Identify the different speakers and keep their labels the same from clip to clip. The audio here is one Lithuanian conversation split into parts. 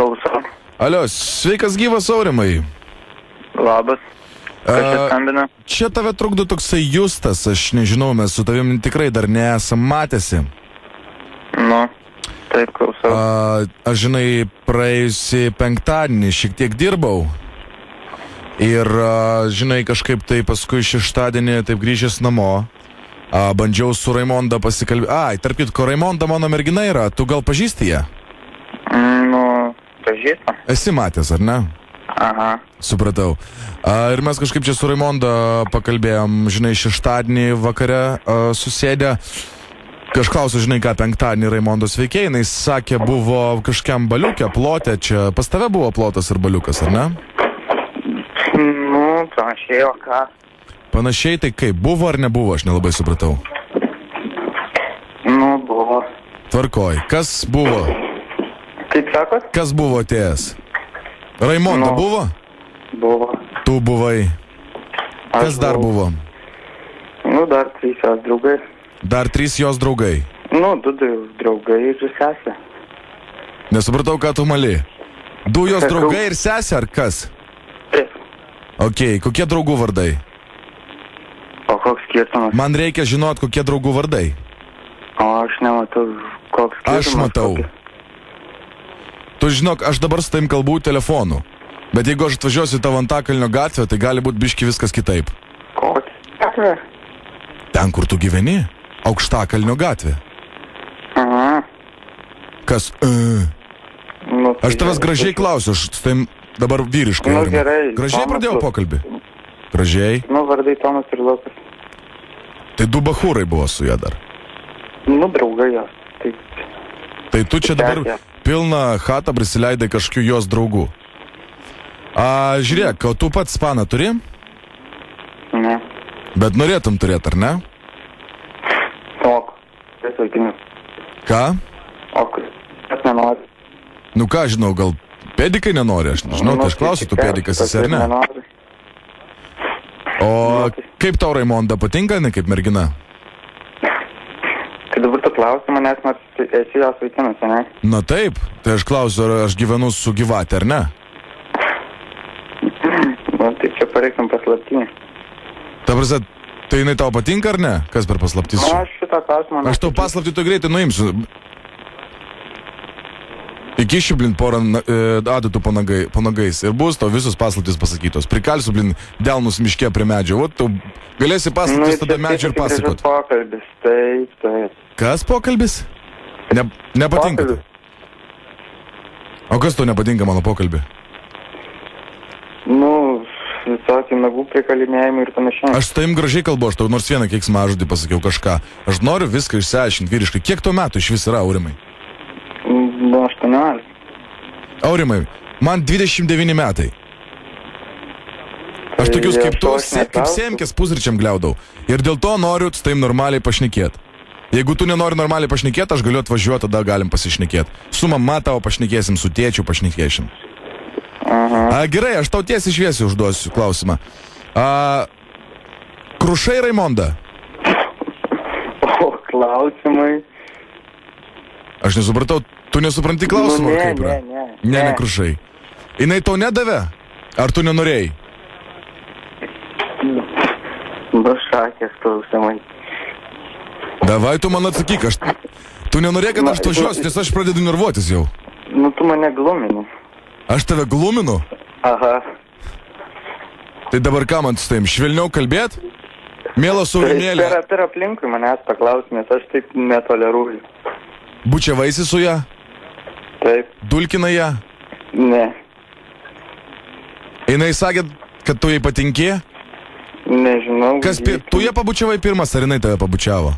Speaker 1: Klausau.
Speaker 2: Alio, sveikas gyvas Aurimai.
Speaker 1: Labas. Kas čia skambina?
Speaker 2: Čia tave trukdo toksai Justas, aš nežinau, mes su tavim tikrai dar nesam matęsi.
Speaker 1: Nu, taip, klausau.
Speaker 2: Aš žinai, praėjusį penktadienį šiek tiek dirbau. Ir, žinai, kažkaip tai paskui šeštadienį taip grįžęs namo, bandžiau su Raimonda pasikalbėti. Ai, tarp kitko, Raimonda mano mergina yra, tu gal pažįsti ją?
Speaker 1: Nu, pažįstu.
Speaker 2: Esi matęs, ar ne?
Speaker 1: Aha.
Speaker 2: Supratau. Ir mes kažkaip čia su Raimonda pakalbėjom, žinai, šeštadienį vakare susėdę. Kažklausiu, žinai, ką penktadienį Raimondos veikėjai, jinai sakė, buvo kažkiam baliukė, plotė, čia pas tave buvo plotas ir baliukas, ar ne?
Speaker 1: Nu, panašiai, o ką?
Speaker 2: Panašiai, tai kaip, buvo ar nebuvo, aš nelabai supratau.
Speaker 1: Nu, buvo.
Speaker 2: Tvarkoj, kas buvo?
Speaker 1: Kaip sakot?
Speaker 2: Kas buvo atėjęs? Raimonda buvo?
Speaker 1: Buvo.
Speaker 2: Tu buvai. Kas dar buvo?
Speaker 1: Nu, dar 3 jos draugai.
Speaker 2: Dar 3 jos draugai.
Speaker 1: Nu, 2 draugai ir sesė.
Speaker 2: Nesupratau, ką tu mali. 2 jos draugai ir sesė, ar kas?
Speaker 1: Taip.
Speaker 2: Okei, kokie draugų vardai?
Speaker 1: O koks skirtumas?
Speaker 2: Man reikia žinot, kokie draugų vardai.
Speaker 1: O aš nematau, koks skirtumas.
Speaker 2: Aš matau. Tu žinok, aš dabar su tavim kalbu telefonu. Bet jeigu aš atvažiuosiu į tavo Antakalnio gatvę, tai gali būti biški viskas kitaip.
Speaker 1: Koks gatvė?
Speaker 2: Ten, kur tu gyveni? Aukštakalnio gatvė.
Speaker 1: Aha.
Speaker 2: Kas?
Speaker 1: Nu,
Speaker 2: Aš tavęs gražiai klausiu, aš su tavim dabar vyriškai.
Speaker 1: Nu,
Speaker 2: Aurimai.
Speaker 1: gerai.
Speaker 2: Gražiai pradėjau pokalbį. Gražiai.
Speaker 1: Nu, vardai Tomas ir Lukas.
Speaker 2: Tai 2 bachūrai buvo su ja dar.
Speaker 1: Nu, draugai jos.
Speaker 2: Tai tu čia dabar pilną chatą prisileidai kažkokių jos draugų. Žiūrėk, o tu pats spaną turi?
Speaker 1: Ne.
Speaker 2: Bet norėtum turėti, ar ne?
Speaker 1: Ok. Tai vaikinis.
Speaker 2: Ką?
Speaker 1: Ok. Aš nenoriu.
Speaker 2: Nu ką, žinau, gal pedikai nenori, aš nežinau, tai aš klausiu, tu pedikas esi ar ne?
Speaker 1: Nenoriu.
Speaker 2: O kaip tau Raimonda patinka, ne kaip mergina?
Speaker 1: Tai dabar tu klausi manęs, nors esi jos vaikinas, ne?
Speaker 2: Na taip, tai aš klausiu, ar aš gyvenu su gyvatė, ar ne?
Speaker 1: Nu, tai čia pareiksim paslaptinį.
Speaker 2: Ta prasme, tai jinai tau patinka ar ne? Kas per paslaptis?
Speaker 1: Nu, aš šitą klausimą...
Speaker 2: Aš tau paslaptį to greitai nuimsiu. Įkišiu, blin, porą adatų po nagais ir bus tau visus paslaptis pasakytos. Prikalsiu, blin, delnus miške prie medžio. O tu galėsi paslaptis tada medžio ir pasakot.
Speaker 1: Pokalbis, taip.
Speaker 2: Kas pokalbis? Nepatinka.
Speaker 1: Pokalbis.
Speaker 2: O kas tau nepatinka mano pokalbį?
Speaker 1: Nu, visokie nagų prikalinėjimai ir panašiai.
Speaker 2: Aš su tavim gražiai kalbu, aš tau nors vieną keiksmažodį pasakiau kažką. Aš noriu viską išsiaiškinti vyriškai. Kiek tau metų iš vis yra, Aurimai?
Speaker 1: Nu, 18.
Speaker 2: Aurimai, man 29 metai. Aš tokius kaip tu, kaip semkės pusryčiam gliaudau. Ir dėl to noriu su tavim normaliai pašnekėti. Jeigu tu nenori normaliai pašnekėti, aš galiu atvažiuoti, tada galim pasišnekėti. Su mama tavo pašnekėsim, su tėčiu pašnekėsim. Gerai, aš tau tiesiai šviesiai užduosiu klausimą. Krušai Raimonda?
Speaker 1: O, klausimai.
Speaker 2: Aš nesupratau, tu nesupranti klausimą, kaip yra? Ne, krušai. Jinai tau nedavė? Ar tu nenorėjai?
Speaker 1: Šakės klausimai.
Speaker 2: Davai, tu man atsakyk, tu nenorėjai, kad aš atvažiuosiu, nes aš pradedu nervuotis jau.
Speaker 1: Nu, tu mane glumini.
Speaker 2: Aš tave gluminu?
Speaker 1: Aha.
Speaker 2: Tai dabar ką man su tavim, švelniau kalbėt? Mielas Aurimėlė.
Speaker 1: Per aplinkui manęs paklaus, nes aš taip netoleruoju.
Speaker 2: Bučiavaisi su ją?
Speaker 1: Taip.
Speaker 2: Dulkina ją?
Speaker 1: Ne.
Speaker 2: Jinai sakė, kad tu jai patinki?
Speaker 1: Nežinau.
Speaker 2: Tu ją pabučiavai pirmas, ar jinai tave pabučiavo?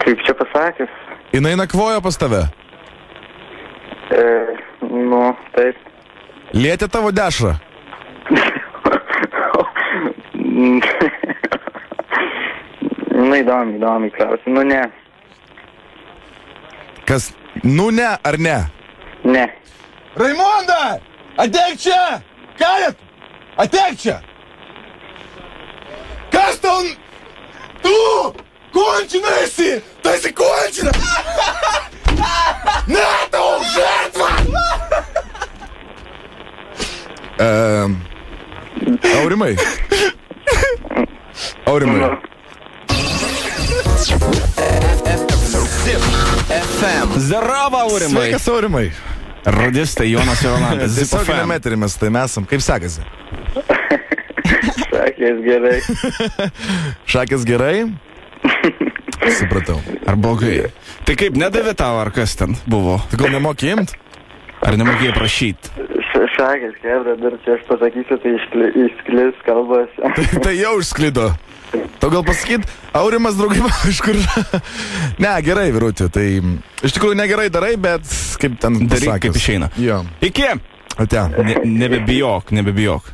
Speaker 1: Kaip čia pasakęs?
Speaker 2: Jinai nakvojo pas tave?
Speaker 1: Nu, taip.
Speaker 2: Lietė tavo dešrą?
Speaker 1: Nu, įdomi klausim. Nu, ne.
Speaker 2: Kas? Nu, ne ar ne?
Speaker 1: Ne.
Speaker 2: Raimonda! Ateik čia! Kalet! Ateik čia! Kas tau... Tu! Končina esi! Tu esi končina! Aurimai. Aurimai.
Speaker 3: FM. Zdarova, Aurimai.
Speaker 2: Sveikas, Aurimai.
Speaker 3: Radistai Jonas ir Rolandas.
Speaker 2: Tiesiog metri mes tai mesam. Kaip sekasi?
Speaker 1: Šakės gerai.
Speaker 2: Šakės gerai? Supratau.
Speaker 3: Ar blogai? Tai kaip, nedavė tau, ar kas ten buvo?
Speaker 2: Tu gal nemokė imt?
Speaker 3: Ar nemokėjai prašyti?
Speaker 1: Šakės, kebra, dar čia aš pasakysiu, tai išsklis kalbas.
Speaker 2: Tai jau išsklido. Tau gal pasakyt, Aurimas, draugai, iš kur... Ne, gerai, vyruti, tai iš tikrųjų negerai darai, bet kaip ten
Speaker 3: daryk, kaip išeina.
Speaker 2: Jo.
Speaker 3: Iki!
Speaker 2: Ate.
Speaker 3: Nebebijok.